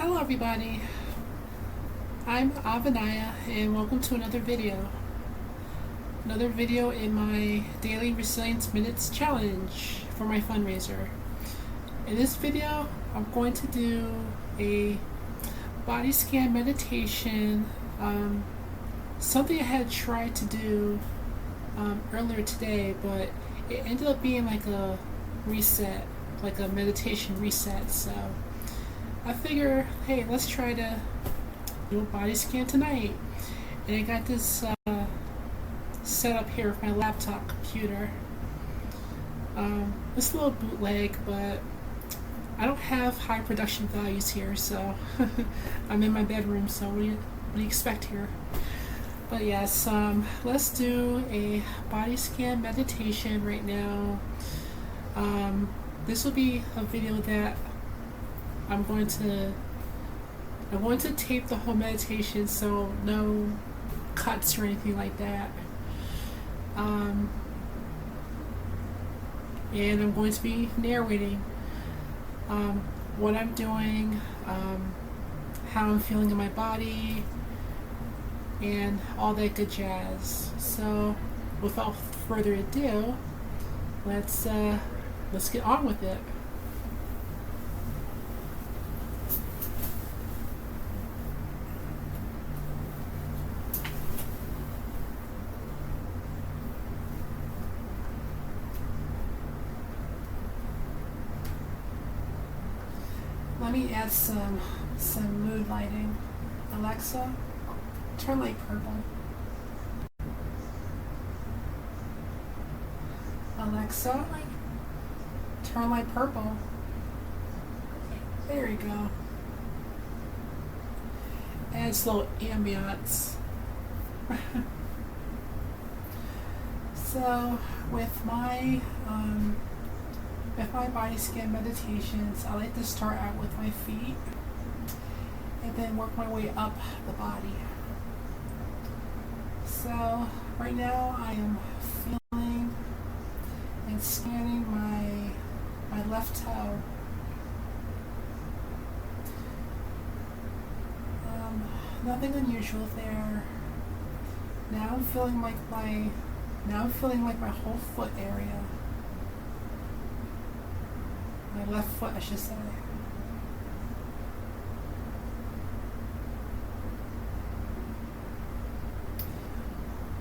Hello everybody, I'm Avanaya and welcome to another video. Another video in my daily resilience minutes challenge for my fundraiser. In this video, I'm going to do a body scan meditation, something I had tried to do earlier today, but it ended up being like a reset, like a meditation reset, so I figure, hey, let's try to do a body scan tonight. And I got this set up here with my laptop computer. It's a little bootleg, but I don't have high production values here, so I'm in my bedroom, so what do you expect here? But yes, let's do a body scan meditation right now. This will be a video that I'm going to tape the whole meditation, so no cuts or anything like that. And I'm going to be narrating what I'm doing, how I'm feeling in my body, and all that good jazz. So without further ado, let's get on with it. Let me add some mood lighting. Alexa, turn light purple. Alexa, turn light purple. There you go. Add slow ambiance. So with my body scan meditations, I like to start out with my feet and then work my way up the body. So right now I am feeling and scanning my left toe. Nothing unusual there. Now I'm feeling like my whole foot area. My left foot, I should say.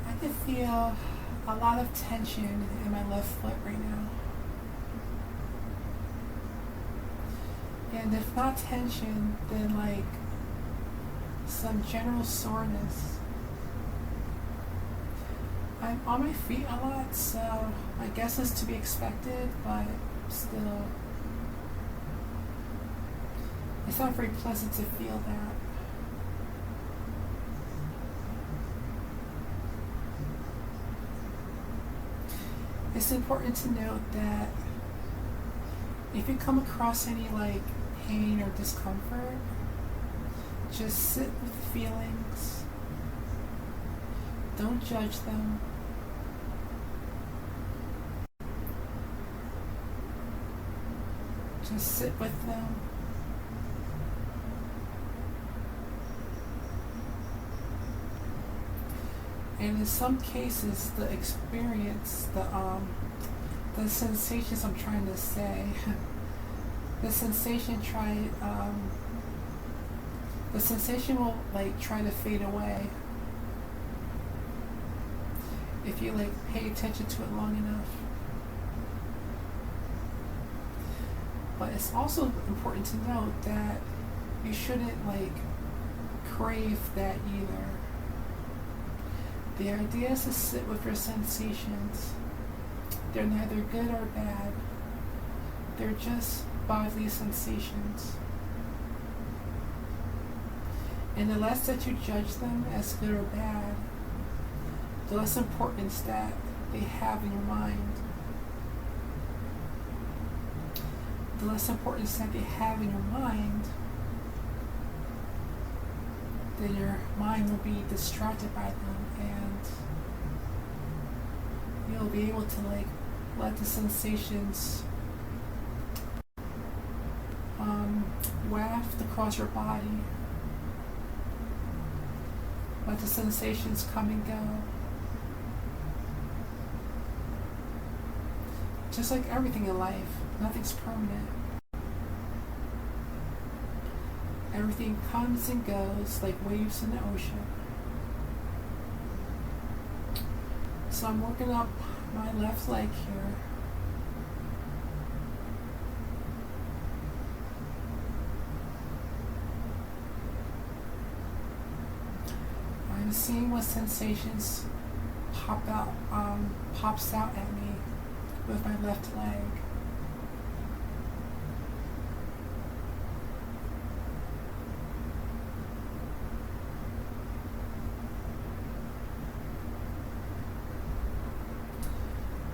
I can feel a lot of tension in my left foot right now. And if not tension, then like some general soreness. I'm on my feet a lot, so I guess it's to be expected, but still, it's not very pleasant to feel that. It's important to note that if you come across any like pain or discomfort, just sit with the feelings. Don't judge them. Just sit with them. And in some cases, the experience, the sensations I'm trying to say, the sensation will like try to fade away if you like pay attention to it long enough. But it's also important to note that you shouldn't like crave that either. The idea is to sit with your sensations. They're neither good or bad. They're just bodily sensations. And the less that you judge them as good or bad, the less importance that they have in your mind. The less importance that they have in your mind, then your mind will be distracted by them, and you'll be able to like let the sensations waft across your body. Let the sensations come and go. Just like everything in life, nothing's permanent. Everything comes and goes like waves in the ocean. So I'm working up my left leg here. I'm seeing what sensations pops out at me with my left leg.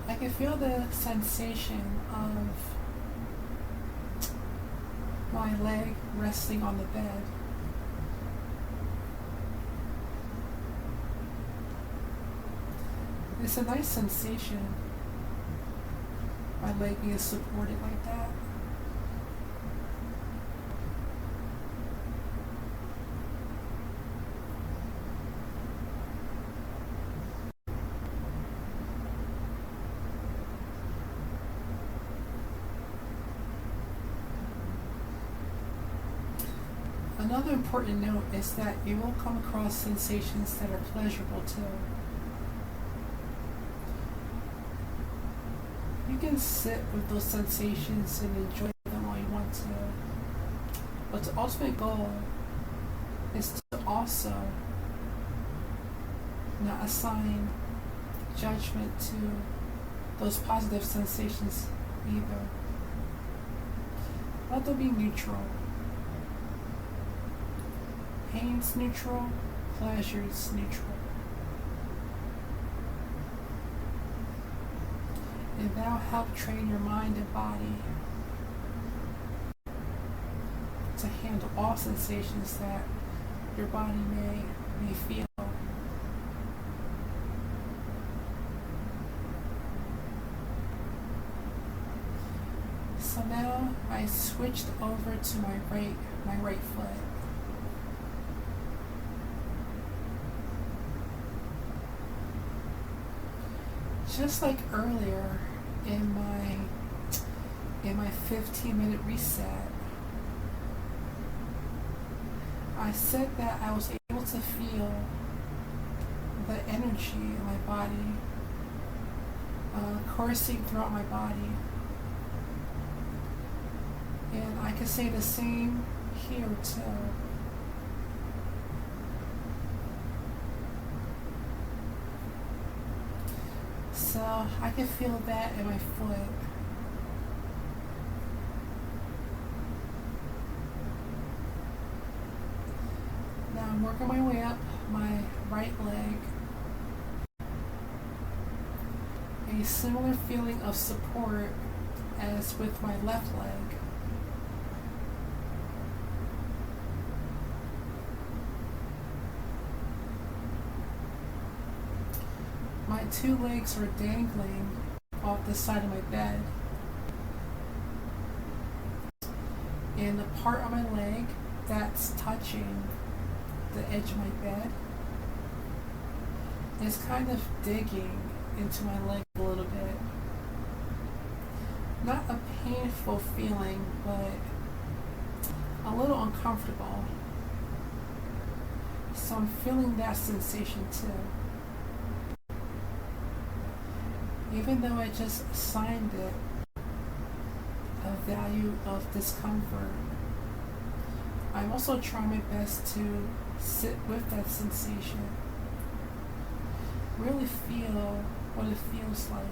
I can feel the sensation of my leg resting on the bed. It's a nice sensation, my leg being supported like that. Another important note is that you will come across sensations that are pleasurable too. You can sit with those sensations and enjoy them all you want to. But the ultimate goal is to also not assign judgment to those positive sensations either. Let them be neutral. Pain's neutral, pleasure's neutral. And that'll help train your mind and body to handle all sensations that your body may feel. So now I switched over to my right foot. Just like earlier in my 15-minute reset, I said that I was able to feel the energy in my body coursing throughout my body. And I could say the same here too. So I can feel that in my foot. Now I'm working my way up my right leg. A similar feeling of support as with my left leg. My two legs are dangling off the side of my bed. And the part of my leg that's touching the edge of my bed is kind of digging into my leg a little bit. Not a painful feeling, but a little uncomfortable. So I'm feeling that sensation too. Even though I just assigned it a value of discomfort, I'm also trying my best to sit with that sensation. Really feel what it feels like.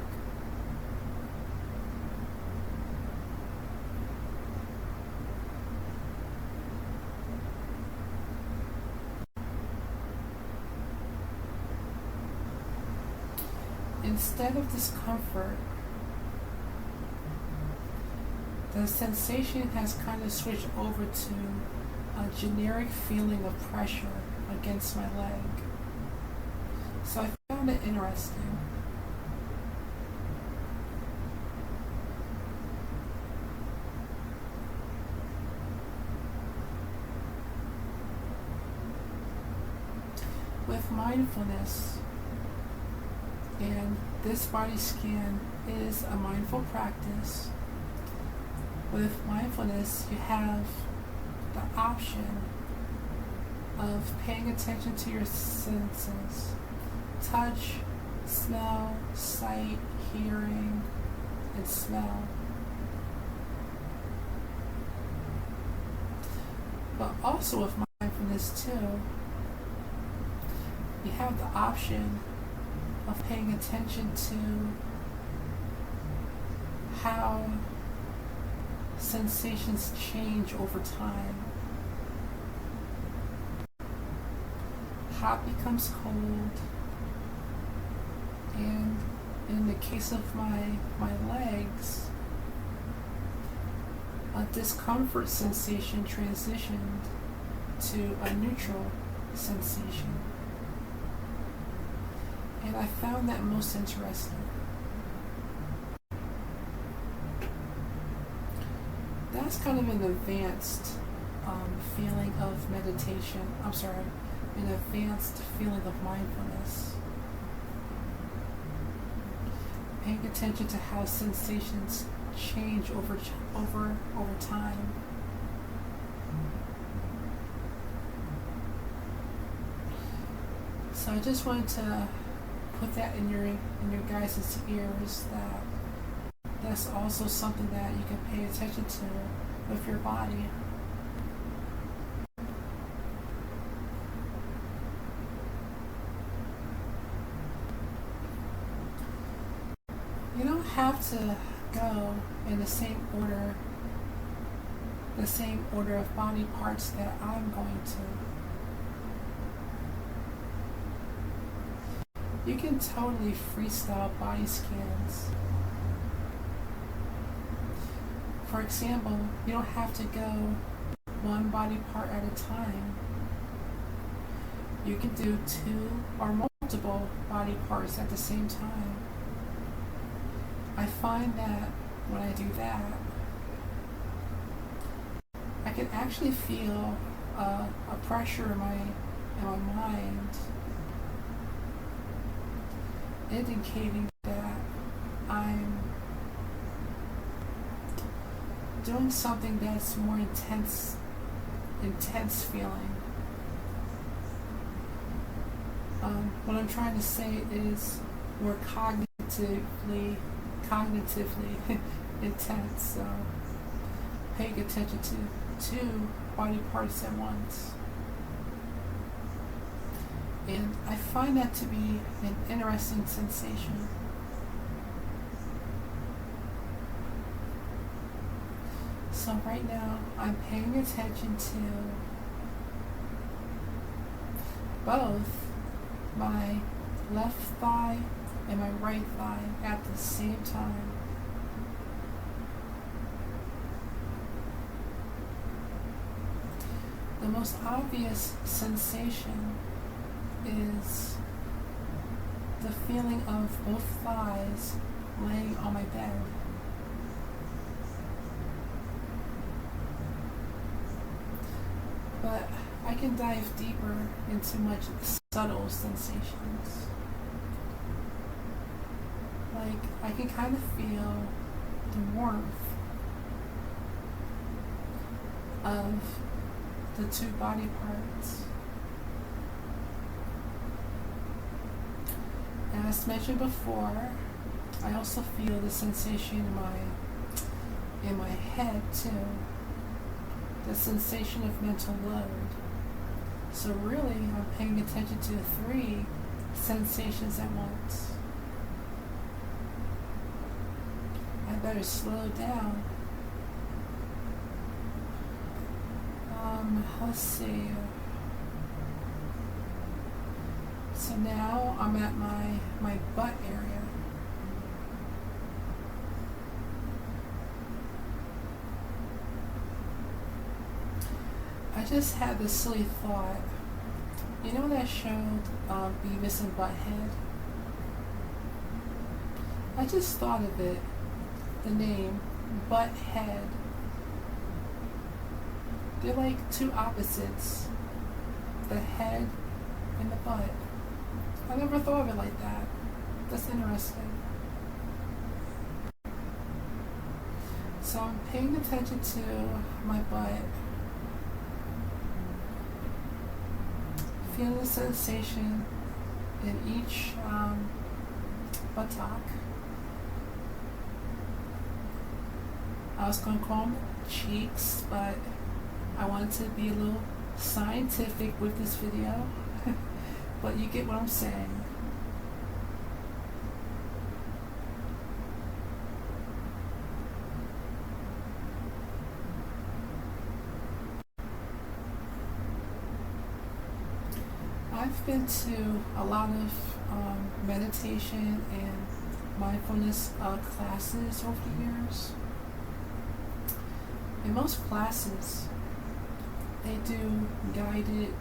Instead of discomfort, the sensation has kind of switched over to a generic feeling of pressure against my leg. So I found it interesting. with mindfulness, and this body scan is a mindful practice. With mindfulness, you have the option of paying attention to your senses: touch, smell, sight, hearing, and smell. But also with mindfulness too, you have the option of paying attention to how sensations change over time. Hot becomes cold, and in the case of my legs, a discomfort sensation transitioned to a neutral sensation. And I found that most interesting. That's kind of an advanced feeling of meditation. An advanced feeling of mindfulness. Paying attention to how sensations change over time. So I just wanted to put that in your guys' ears, that that's also something that you can pay attention to with your body. You don't have to go in the same order of body parts that I'm going to. You can totally freestyle body scans. For example, you don't have to go one body part at a time. You can do two or multiple body parts at the same time. I find that when I do that, I can actually feel a pressure in my mind, indicating that I'm doing something that's more intense feeling. What I'm trying to say is more cognitively intense. So paying attention to two body parts at once. And I find that to be an interesting sensation. So right now, I'm paying attention to both my left thigh and my right thigh at the same time. The most obvious sensation is the feeling of both thighs laying on my bed. But I can dive deeper into much subtle sensations. Like, I can kind of feel the warmth of the two body parts. As mentioned before, I also feel the sensation in my head too. The sensation of mental load. So really, I'm paying attention to three sensations at once. I better slow down. Let's see. So now I'm at my butt area. I just had this silly thought. You know that show, Beavis and Butthead? I just thought of it. The name, Butthead. They're like two opposites. The head and the butt. I never thought of it like that. That's interesting. So I'm paying attention to my butt, feeling the sensation in each buttock. I was going to call them cheeks, but I wanted to be a little scientific with this video. But you get what I'm saying. I've been to a lot of meditation and mindfulness classes over the years. In most classes, they do guided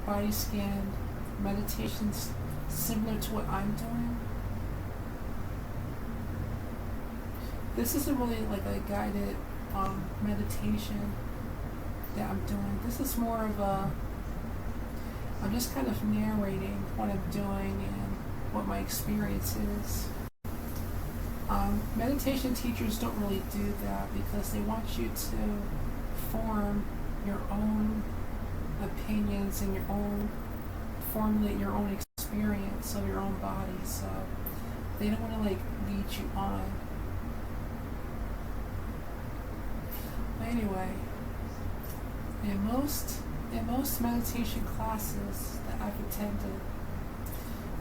body scan meditations similar to what I'm doing. This isn't really like a guided meditation that I'm doing. This is more of I'm just kind of narrating what I'm doing and what my experience is. Meditation teachers don't really do that because they want you to form your own opinions and formulate your own experience of your own body. So they don't want to like lead you on. But anyway, in most meditation classes that I've attended,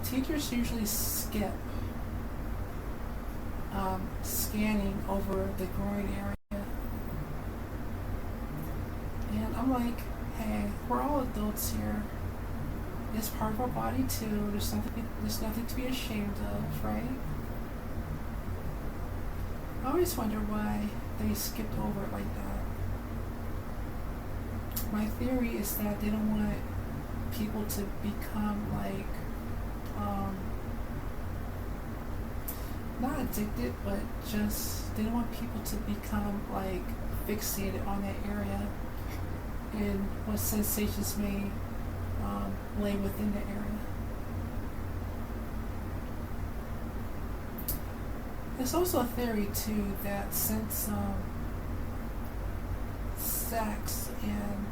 teachers usually skip scanning over the groin area. And I'm like, hey, we're all adults here. It's part of our body too. There's nothing to be ashamed of, right? I always wonder why they skipped over it like that. My theory is that they don't want people to become like not addicted, but just they don't want people to become like fixated on that area and what sensations may lay within the area. There's also a theory too that since sex and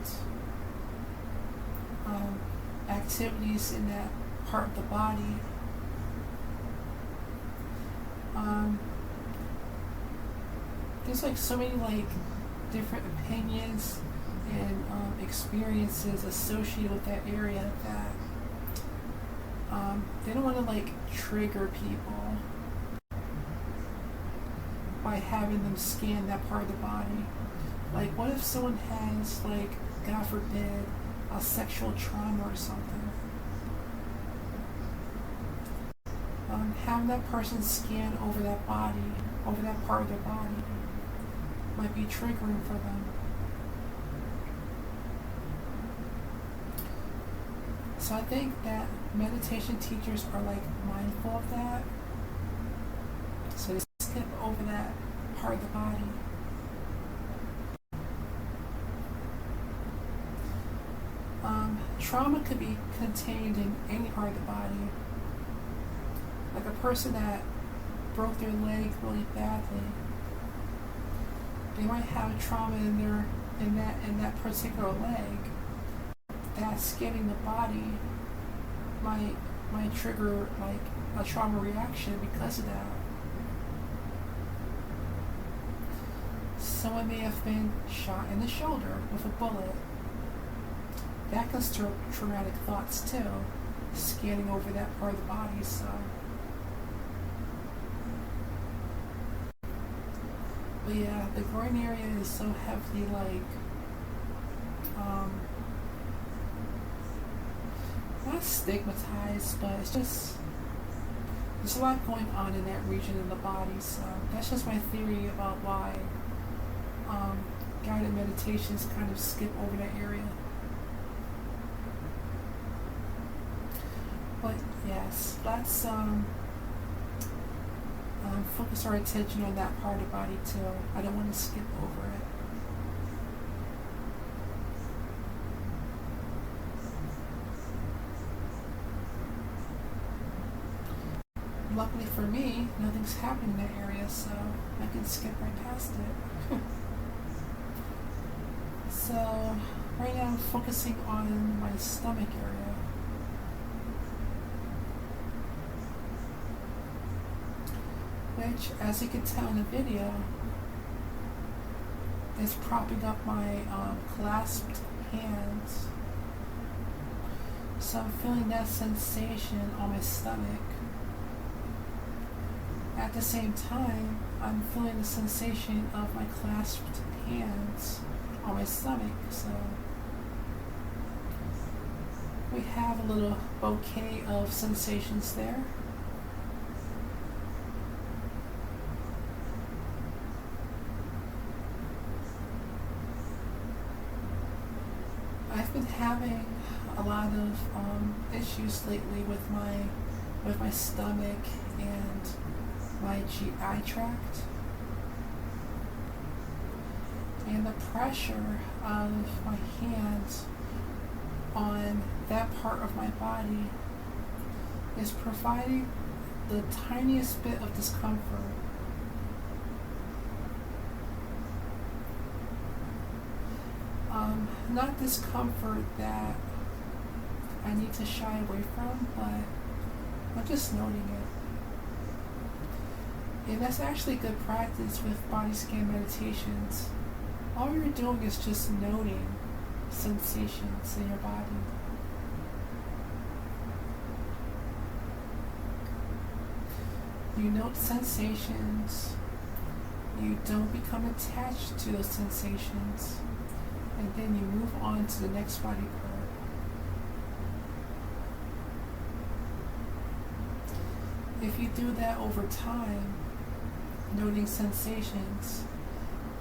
activities in that part of the body there's like so many like different opinions and experiences associated with that area that they don't want to like trigger people by having them scan that part of the body. Like, what if someone has, like, God forbid, a sexual trauma or something? Having that person scan over that body, over that part of their body, might be triggering for them. So I think that meditation teachers are, like, mindful of that. So they skip over that part of the body. Trauma could be contained in any part of the body. Like a person that broke their leg really badly, they might have a trauma in that particular leg. That scanning the body might trigger like a trauma reaction because of that. Someone may have been shot in the shoulder with a bullet. That can stir traumatic thoughts too, scanning over that part of the body. So, but yeah, the groin area is so heavily like, not stigmatized, but it's just, there's a lot going on in that region of the body. So that's just my theory about why guided meditations kind of skip over that area. But yes, let's focus our attention on that part of the body too. I don't want to skip over it. luckily for me, nothing's happening in that area, so I can skip right past it. So right now I'm focusing on my stomach area. Which, as you can tell in the video, is propping up my clasped hands. So I'm feeling that sensation on my stomach. At the same time, I'm feeling the sensation of my clasped hands on my stomach. So we have a little bouquet of sensations there. I've been having a lot of issues lately with my stomach and my GI tract, and the pressure of my hands on that part of my body is providing the tiniest bit of discomfort. Not discomfort that I need to shy away from, but I'm just noting it. And that's actually good practice with body scan meditations. All you're doing is just noting sensations in your body. You note sensations, you don't become attached to those sensations, and then you move on to the next body part. If you do that over time, noting sensations,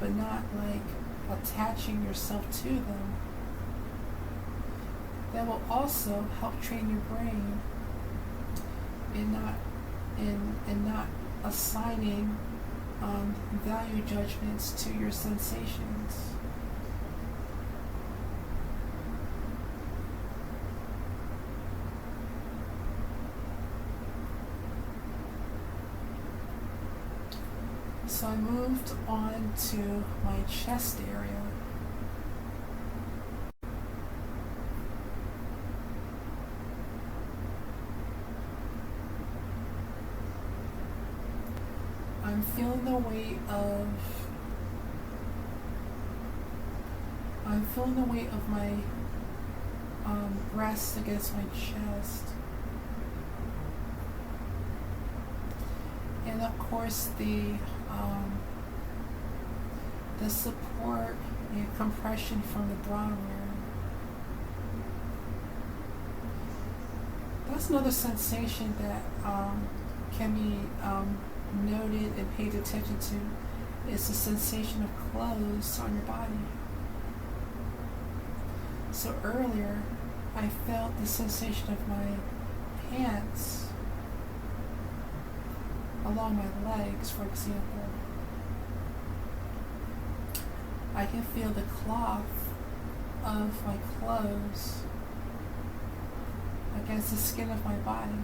but not like attaching yourself to them, that will also help train your brain in not assigning value judgments to your sensations. So I moved on to my chest area. I'm feeling the weight of my breast against my chest. And of course the support and compression from the barometer. That's another sensation that can be noted and paid attention to, is the sensation of clothes on your body. So earlier, I felt the sensation of my pants along my legs, for example. I can feel the cloth of my clothes against the skin of my body.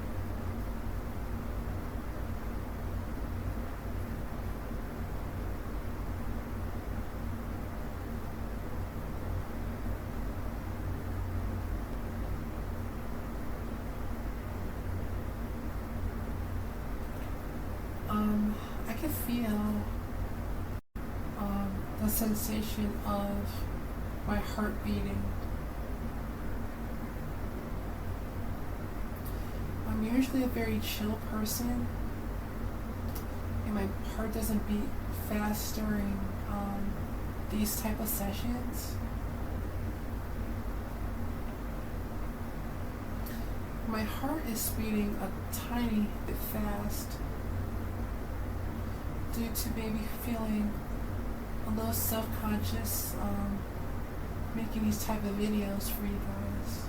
I can feel the sensation of my heart beating. I'm usually a very chill person, and my heart doesn't beat fast during these type of sessions. My heart is beating a tiny bit fast due to maybe feeling a little self-conscious making these type of videos for you guys.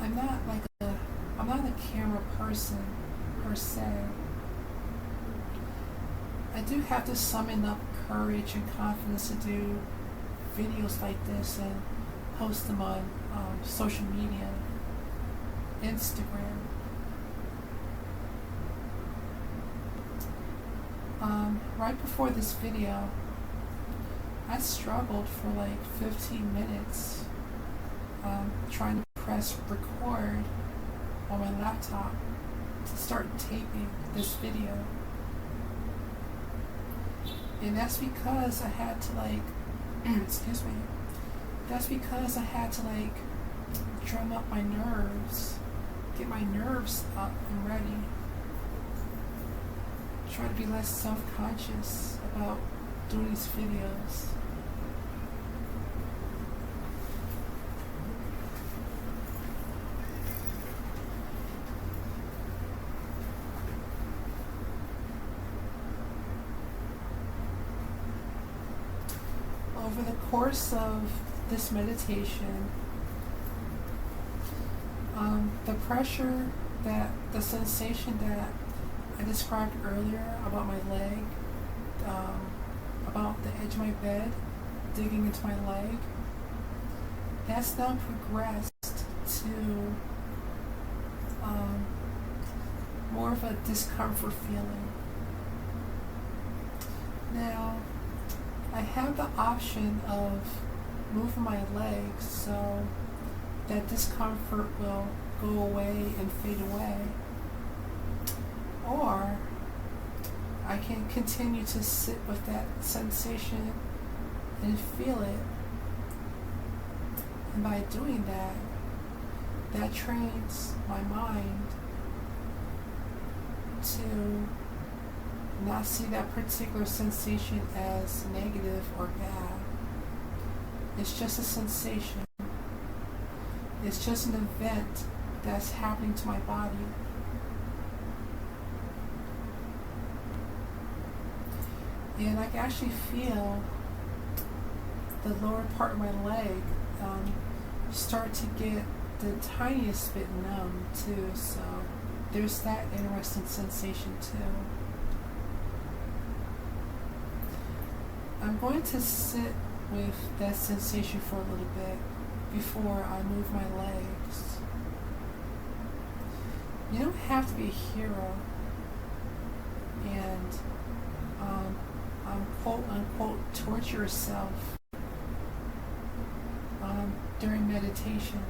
I'm not a camera person per se. I do have to summon up courage and confidence to do videos like this and post them on social media. Instagram. Right before this video, I struggled for like 15 minutes trying to press record on my laptop to start taping this video. And that's because I had to excuse me, that's because I had to drum up my nerves, get my nerves up and ready. Try to be less self-conscious about doing these videos. Over the course of this meditation, the pressure, the sensation that I described earlier about my leg, about the edge of my bed digging into my leg, that's now progressed to more of a discomfort feeling. Now, I have the option of moving my legs so that discomfort will go away and fade away. Or I can continue to sit with that sensation and feel it. And by doing that, that trains my mind to not see that particular sensation as negative or bad. It's just a sensation. It's just an event that's happening to my body. And I can actually feel the lower part of my leg start to get the tiniest bit numb too. So there's that interesting sensation too. I'm going to sit with that sensation for a little bit before I move my legs. You don't have to be a hero and quote unquote torture yourself during meditation.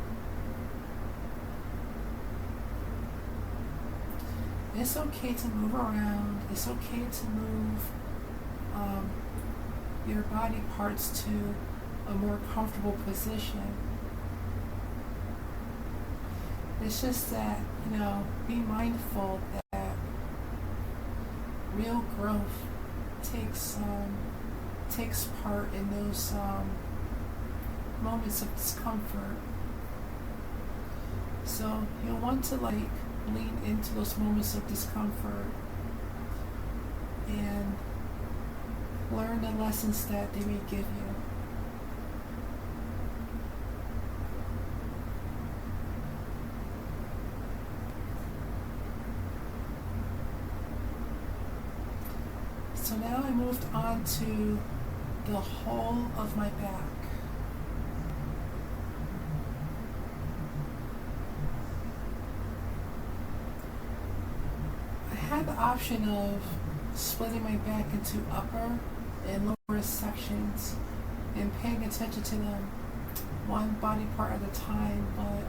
It's okay to move around. It's okay to move your body parts to a more comfortable position. It's just that, be mindful that real growth takes part in those moments of discomfort. So you'll want to lean into those moments of discomfort and learn the lessons that they may give you. So now I moved on to the whole of my back. I had the option of splitting my back into upper and lower sections and paying attention to them one body part at a time, but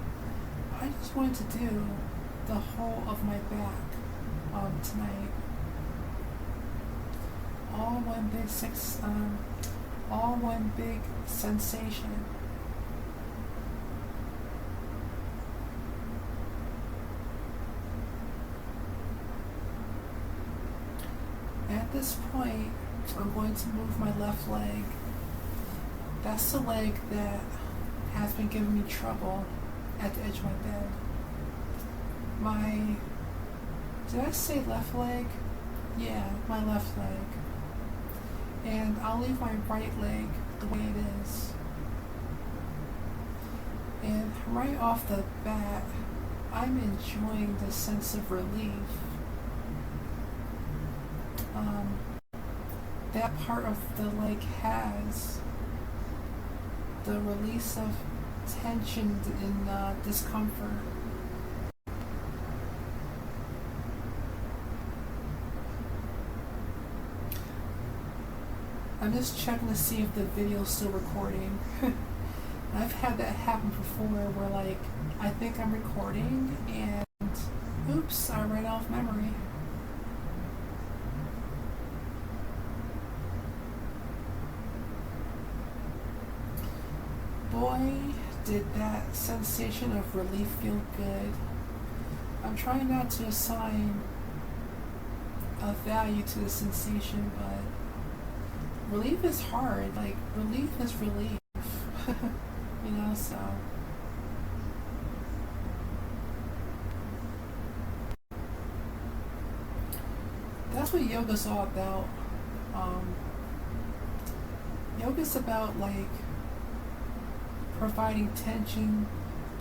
I just wanted to do the whole of my back tonight. All one big sensation. At this point, I'm going to move my left leg. That's the leg that has been giving me trouble at the edge of my bed. Did I say left leg? Yeah, my left leg. And I'll leave my right leg the way it is. And right off the bat, I'm enjoying the sense of relief. That part of the leg has the release of tension and discomfort. I'm just checking to see if the video's still recording. I've had that happen before where like I think I'm recording and oops, I ran off memory. Boy, did that sensation of relief feel good. I'm trying not to assign a value to the sensation, but relief is hard. Like, relief is relief. You know, so. That's what yoga's all about. Yoga's about, like, providing tension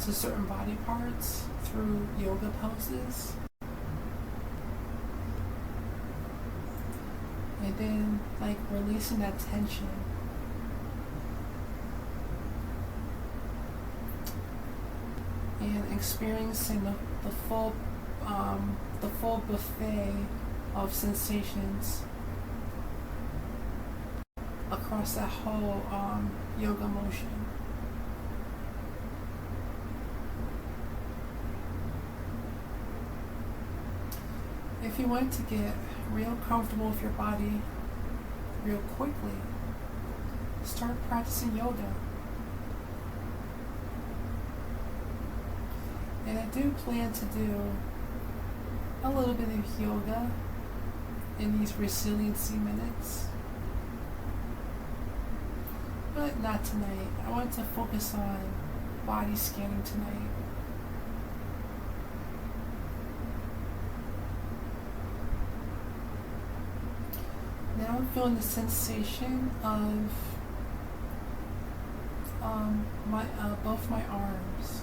to certain body parts through yoga poses. And then, like, releasing that tension. And experiencing the full buffet of sensations across that whole yoga motion. If you want to get real comfortable with your body real quickly, start practicing yoga. And I do plan to do a little bit of yoga in these resiliency minutes, but not tonight. I want to focus on body scanning tonight. Now I'm feeling the sensation of both my arms.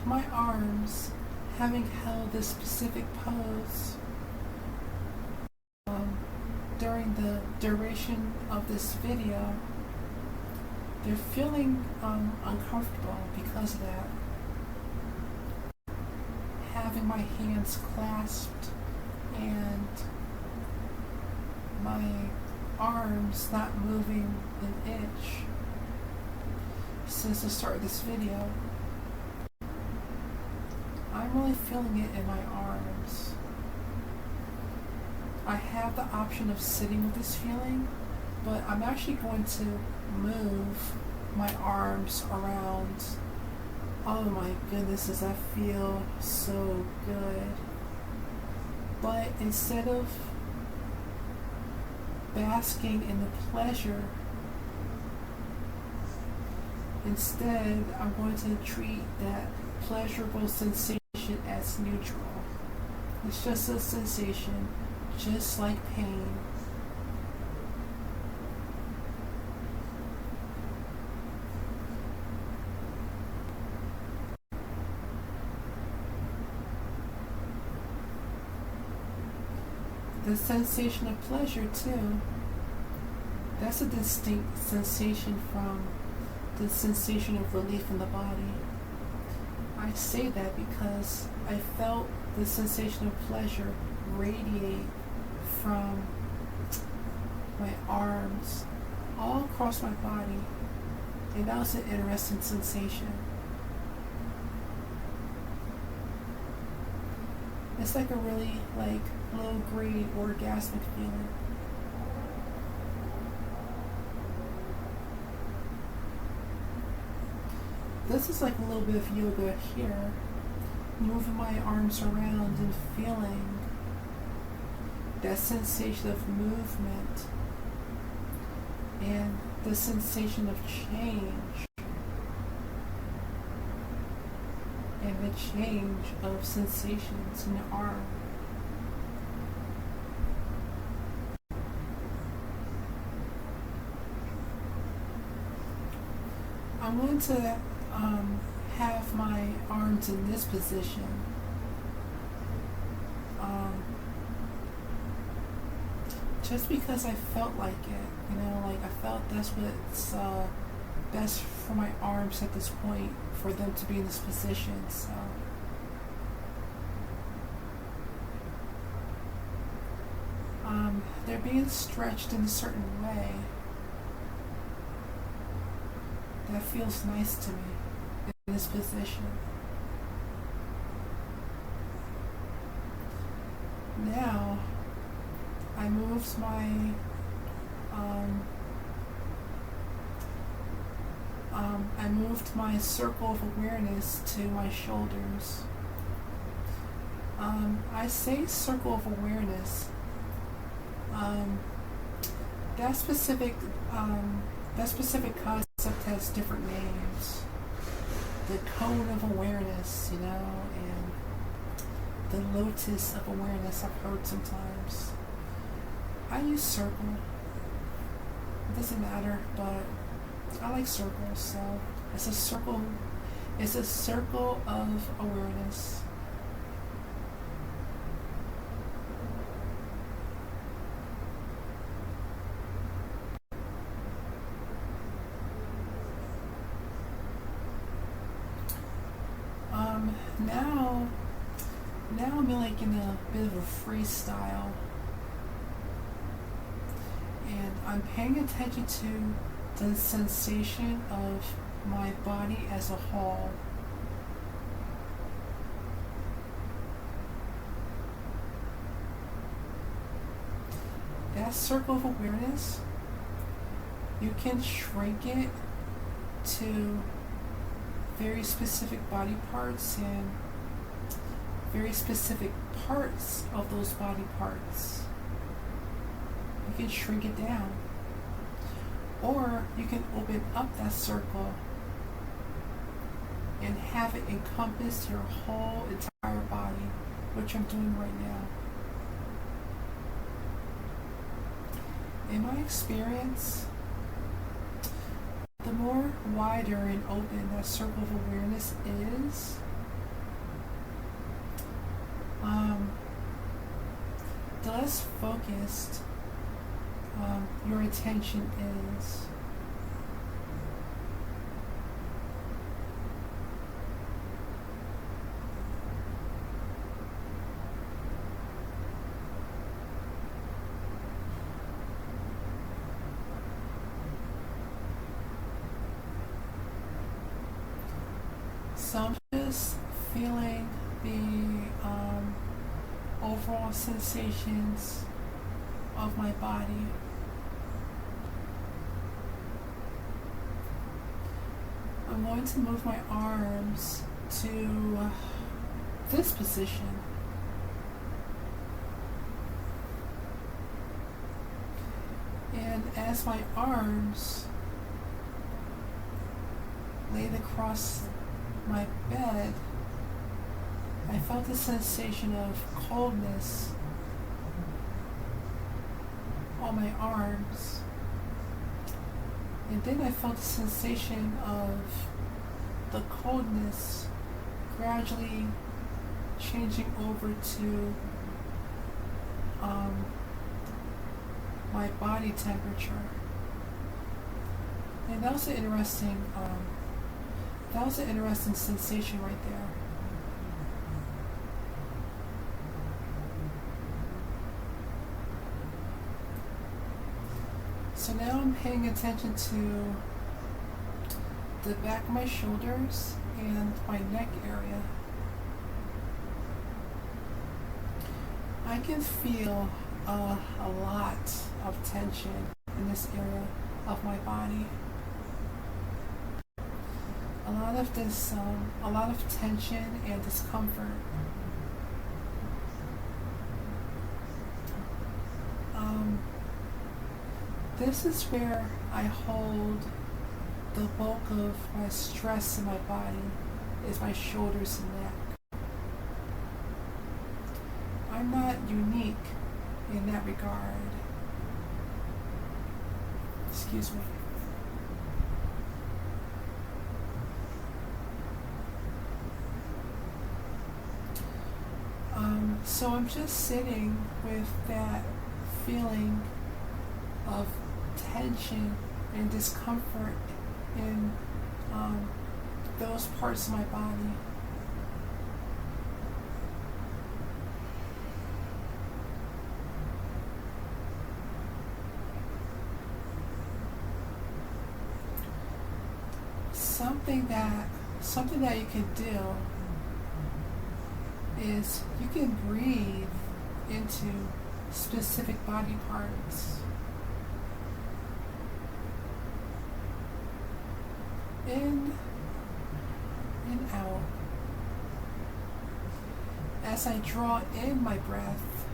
My arms, having held this specific pose during the duration of this video, they're feeling uncomfortable because of that. Having my hands clasped and my arms not moving an inch since the start of this video. I'm really feeling it in my arms. I have the option of sitting with this feeling, but I'm actually going to move my arms around. Oh my goodness, does that feel so good? But instead of basking in the pleasure, instead I'm going to treat that pleasurable sensation as neutral. It's just a sensation, just like pain. The sensation of pleasure too, that's a distinct sensation from the sensation of relief in the body. I say that because I felt the sensation of pleasure radiate from my arms all across my body, and that was an interesting sensation. It's like a really low-grade orgasmic feeling. This is like a little bit of yoga here, moving my arms around and feeling that sensation of movement and the sensation of change and the change of sensations in the arm. I'm going to have my arms in this position. Just because I felt like it, I felt that's what's best for my arms at this point, for them to be in this position. So they're being stretched in a certain way that feels nice to me in this position. Now, I moved my circle of awareness to my shoulders. I say circle of awareness. That specific concept has different names. The cone of awareness, and the lotus of awareness I've heard sometimes. I use circle. It doesn't matter, but I like circles, so it's a circle. It's a circle of awareness. Now I'm like in a bit of a freestyle, and I'm paying attention to the sensation of my body as a whole. That circle of awareness, you can shrink it to very specific body parts and very specific parts of those body parts. You can shrink it down. Or you can open up that circle and have it encompass your whole entire body, which I'm doing right now. In my experience, the more wider and open that circle of awareness is, the less focused your attention is. So I'm just feeling the overall sensations of my body. I'm going to move my arms to this position. And as my arms laid across my bed, I felt a sensation of coldness on my arms. And then I felt a sensation of the coldness gradually changing over to my body temperature. And that was an interesting sensation right there. So now I'm paying attention to the back of my shoulders and my neck area. I can feel a lot of tension in this area of my body. A lot of tension and discomfort. This is where I hold the bulk of my stress in my body, is my shoulders and neck. I'm not unique in that regard. Excuse me. So I'm just sitting with that feeling of tension and discomfort in those parts of my body. something that you can do is you can breathe into specific body parts. In and out. As I draw in my breath,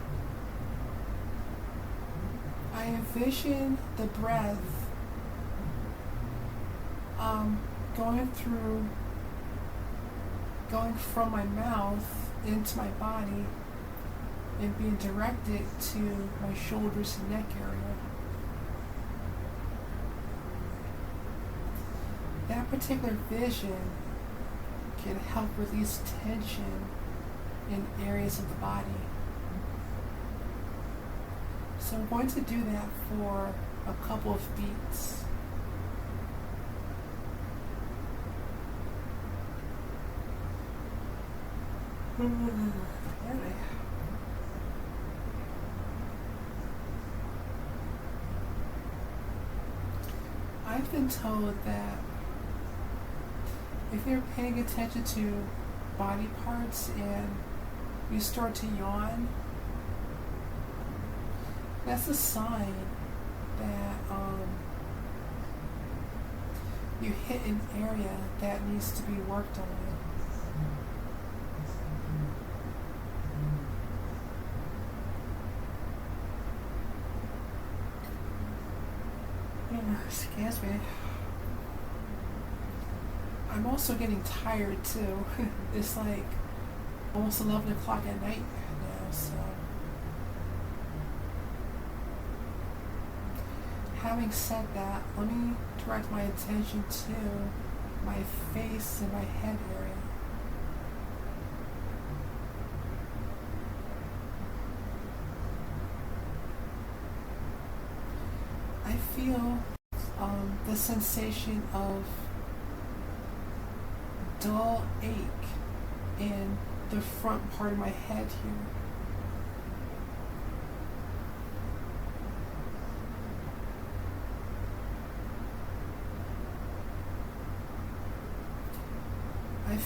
I envision the breath going from my mouth into my body and being directed to my shoulders and neck area. That particular vision can help release tension in areas of the body. So I'm going to do that for a couple of beats. I've been told that if you're paying attention to body parts and you start to yawn, that's a sign that you hit an area that needs to be worked on. Excuse me. I'm also getting tired too. It's like almost 11 o'clock at night now, so. Having said that, let me direct my attention to my face and my head area. I feel the sensation of dull ache in the front part of my head here. I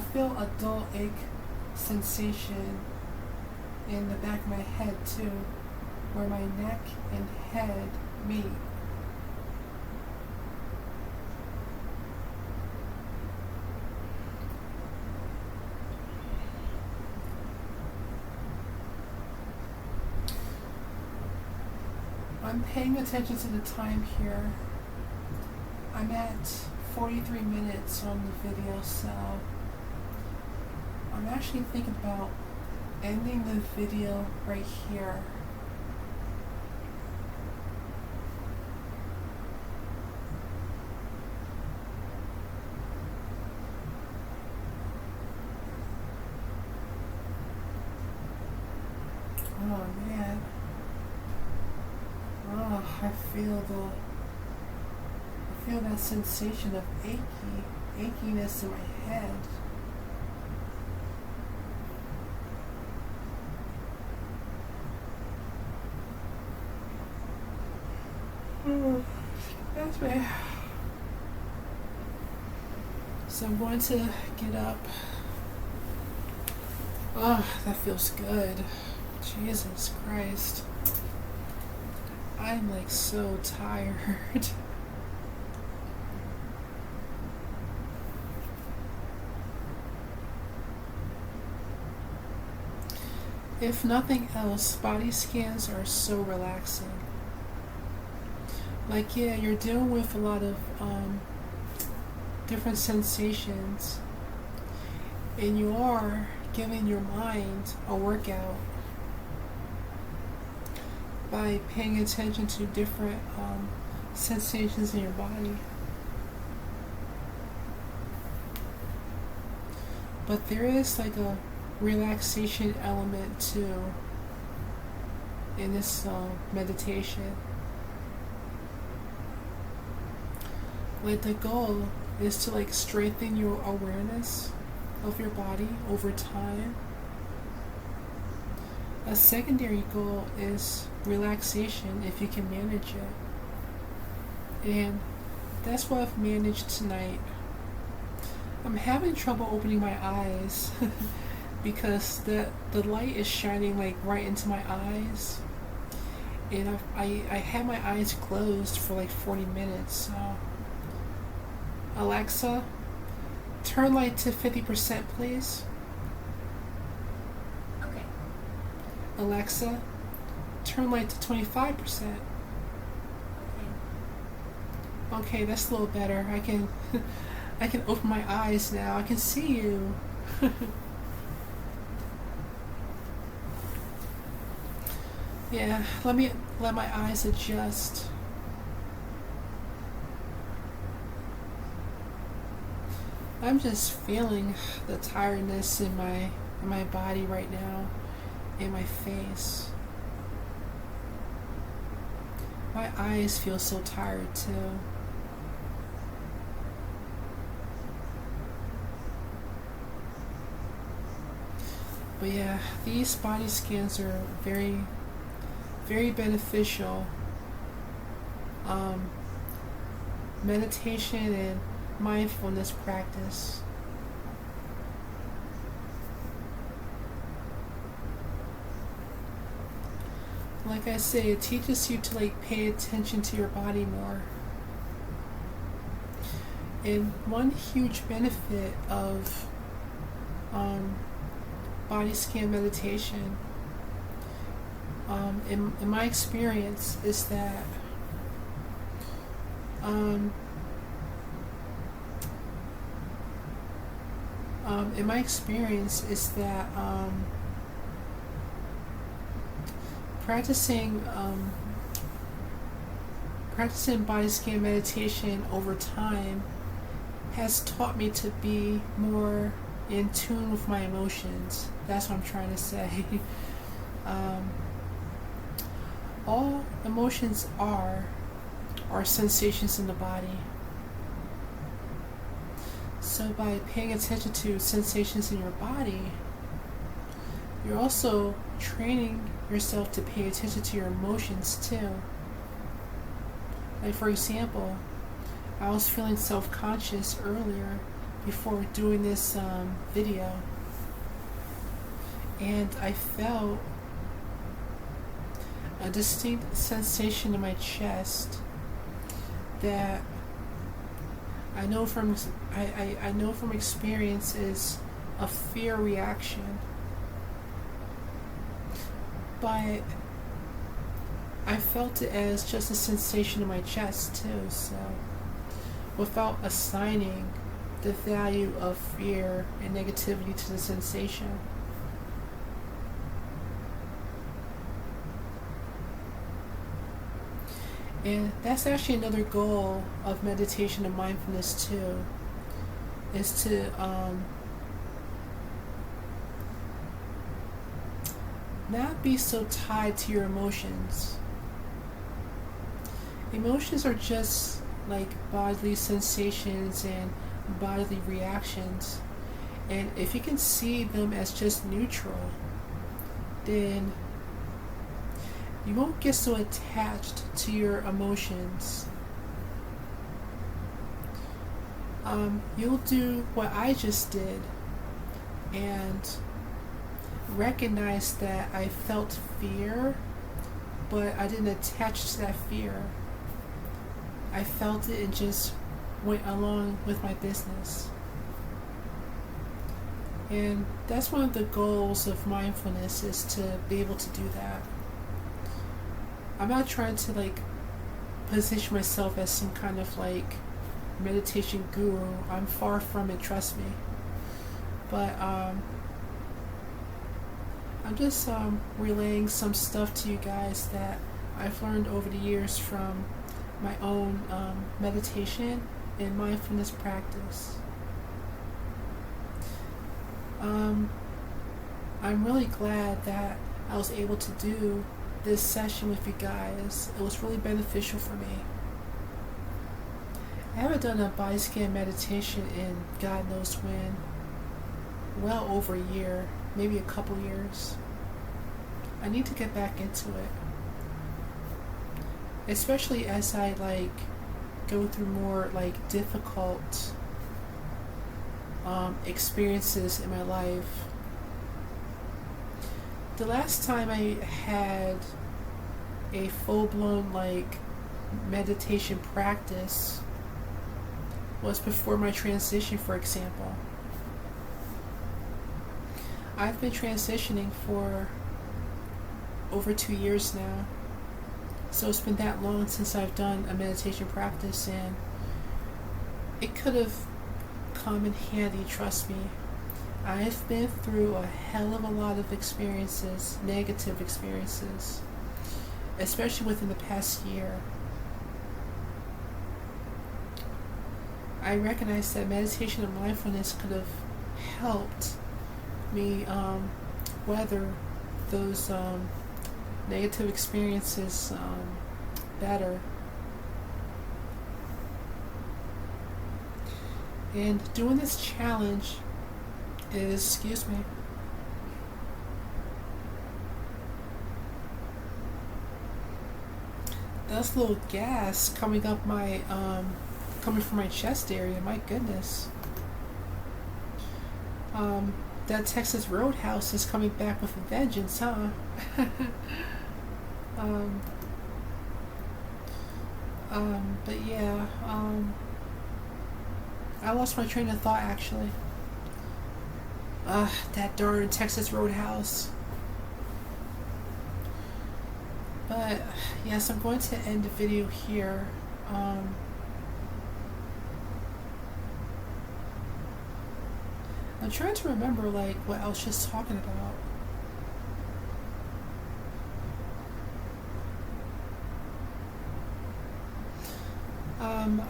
feel a dull ache sensation in the back of my head too, where my neck and head meet. I'm paying attention to the time here. I'm at 43 minutes on the video, so I'm actually thinking about ending the video right here. Oh man. Oh, I feel that sensation of achiness in my head. That's me. So I'm going to get up. Oh, that feels good. Jesus Christ. I'm like so tired. If nothing else, body scans are so relaxing. Like, yeah, you're dealing with a lot of different sensations, and you are giving your mind a workout by paying attention to different sensations in your body. But there is like a relaxation element too in this meditation. Like the goal is to like strengthen your awareness of your body over time. A secondary goal is relaxation if you can manage it. And that's what I've managed tonight. I'm having trouble opening my eyes because the light is shining like right into my eyes, and I had my eyes closed for like 40 minutes. So Alexa, turn light to 50%, please. Okay. Alexa, turn light to 25%. Okay, that's a little better. I can I can open my eyes now. I can see you. Yeah, let my eyes adjust. I'm just feeling the tiredness in my body right now, in my face. My eyes feel so tired too. But yeah, these body scans are very, very beneficial. Meditation and mindfulness practice. Like I say, it teaches you to like pay attention to your body more. And one huge benefit of body scan meditation, in my experience, is that in my experience is that practicing body scan meditation over time has taught me to be more in tune with my emotions. That's what I'm trying to say. All emotions are sensations in the body. So by paying attention to sensations in your body, you're also training yourself to pay attention to your emotions too. Like for example, I was feeling self-conscious earlier before doing this video, and I felt a distinct sensation in my chest that I know from experience is a fear reaction, but I felt it as just a sensation in my chest too. So without assigning the value of fear and negativity to the sensation. And that's actually another goal of meditation and mindfulness too, is to not be so tied to your emotions. Emotions are just like bodily sensations and bodily reactions, and if you can see them as just neutral, then you won't get so attached to your emotions. You'll do what I just did and recognize that I felt fear, but I didn't attach to that fear. I felt it and just went along with my business. And that's one of the goals of mindfulness, is to be able to do that. I'm not trying to like position myself as some kind of like meditation guru. I'm far from it, trust me. But I'm just relaying some stuff to you guys that I've learned over the years from my own meditation and mindfulness practice. I'm really glad that I was able to do this session with you guys. It was really beneficial for me. I haven't done a body scan meditation in God knows when, well over a year, maybe a couple years. I need to get back into it, especially as I like go through more like difficult experiences in my life. The last time I had a full-blown like meditation practice was before my transition, for example. I've been transitioning for over 2 years now. So it's been that long since I've done a meditation practice, and it could have come in handy, trust me. I've been through a hell of a lot of experiences, negative experiences, especially within the past year. I recognize that meditation and mindfulness could have helped me weather those negative experiences better. And doing this challenge is, excuse me, that's a little gas coming up my coming from my chest area. My goodness. That Texas Roadhouse is coming back with a vengeance, huh? But yeah, I lost my train of thought actually. That darn Texas Roadhouse. But yes, I'm going to end the video here. I'm trying to remember like what I was just talking about.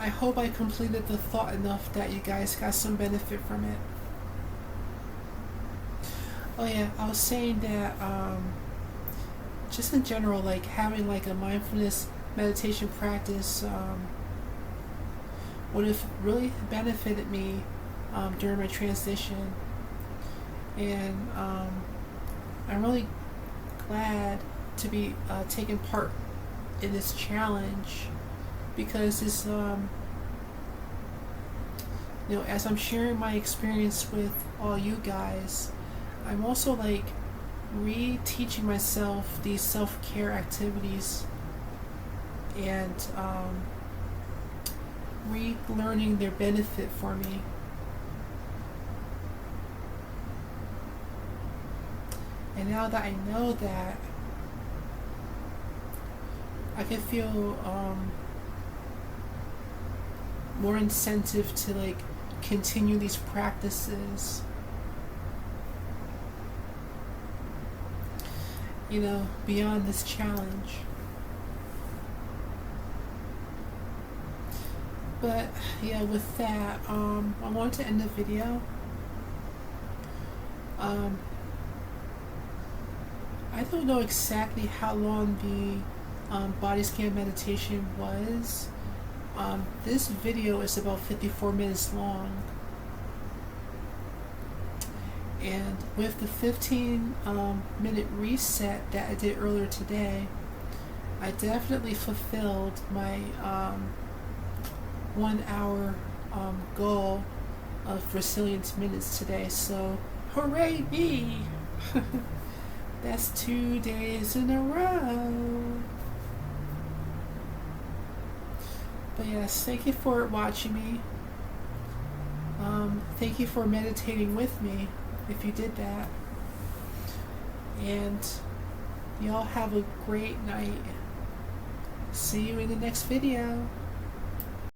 I hope I completed the thought enough that you guys got some benefit from it. Oh yeah, I was saying that just in general, like having like a mindfulness meditation practice would have really benefited me during my transition, and I'm really glad to be taking part in this challenge, because this as I'm sharing my experience with all you guys, I'm also like re-teaching myself these self-care activities and relearning their benefit for me. And now that I know that, I can feel more incentive to like continue these practices, beyond this challenge. But yeah, with that, I want to end the video. I don't know exactly how long the body scan meditation was. This video is about 54 minutes long. And with the 15-minute reset that I did earlier today, I definitely fulfilled my 1 hour goal of resilience minutes today. So, hooray me! That's 2 days in a row. But yes, thank you for watching me. Thank you for meditating with me, if you did that. And y'all have a great night. See you in the next video.